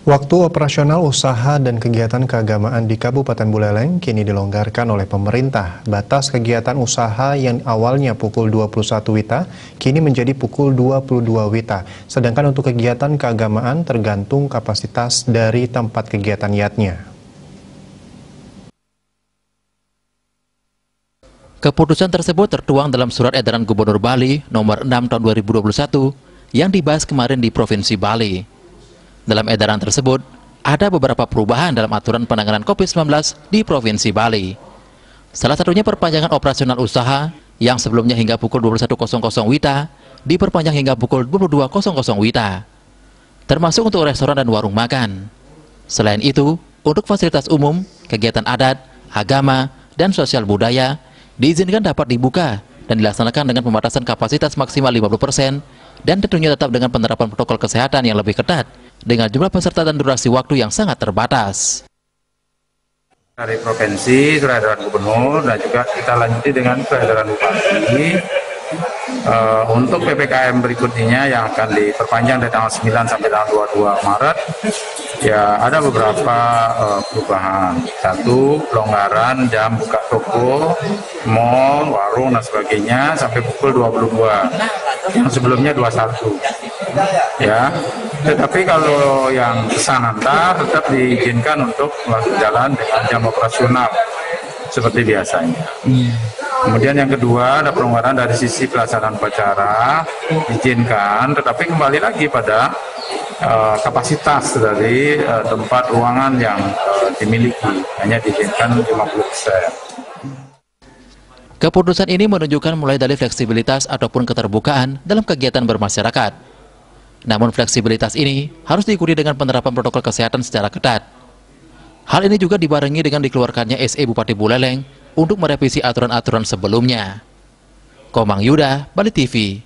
Waktu operasional usaha dan kegiatan keagamaan di Kabupaten Buleleng kini dilonggarkan oleh pemerintah. Batas kegiatan usaha yang awalnya pukul 21 WITA kini menjadi pukul 22 WITA. Sedangkan untuk kegiatan keagamaan tergantung kapasitas dari tempat kegiatan yatnya. Keputusan tersebut tertuang dalam Surat Edaran Gubernur Bali Nomor 6 Tahun 2021 yang dibahas kemarin di Provinsi Bali. Dalam edaran tersebut, ada beberapa perubahan dalam aturan penanganan COVID-19 di Provinsi Bali. Salah satunya perpanjangan operasional usaha yang sebelumnya hingga pukul 21.00 WITA diperpanjang hingga pukul 22.00 WITA, termasuk untuk restoran dan warung makan. Selain itu, untuk fasilitas umum, kegiatan adat, agama, dan sosial budaya diizinkan dapat dibuka dan dilaksanakan dengan pembatasan kapasitas maksimal 50% dan tentunya tetap dengan penerapan protokol kesehatan yang lebih ketat dengan jumlah peserta dan durasi waktu yang sangat terbatas. Dari provinsi, surat edaran gubernur, dan juga kita lanjuti dengan surat edaran bupati. Untuk PPKM berikutnya yang akan diperpanjang dari tanggal 9 sampai tanggal 22 Maret, ya ada beberapa perubahan. Satu, pelonggaran jam buka toko, mal, warung, dan sebagainya sampai pukul 22. Yang sebelumnya 21. Ya, tetapi kalau yang pesan antar tetap diizinkan untuk berjalan dengan jam operasional seperti biasanya. Kemudian yang kedua, ada pelonggaran dari sisi pelaksanaan upacara, diizinkan, tetapi kembali lagi pada kapasitas dari tempat ruangan yang dimiliki, hanya diizinkan 50%. Keputusan ini menunjukkan mulai dari fleksibilitas ataupun keterbukaan dalam kegiatan bermasyarakat. Namun fleksibilitas ini harus diikuti dengan penerapan protokol kesehatan secara ketat. Hal ini juga dibarengi dengan dikeluarkannya SE Bupati Buleleng untuk merevisi aturan-aturan sebelumnya. Komang Yuda, Bali TV.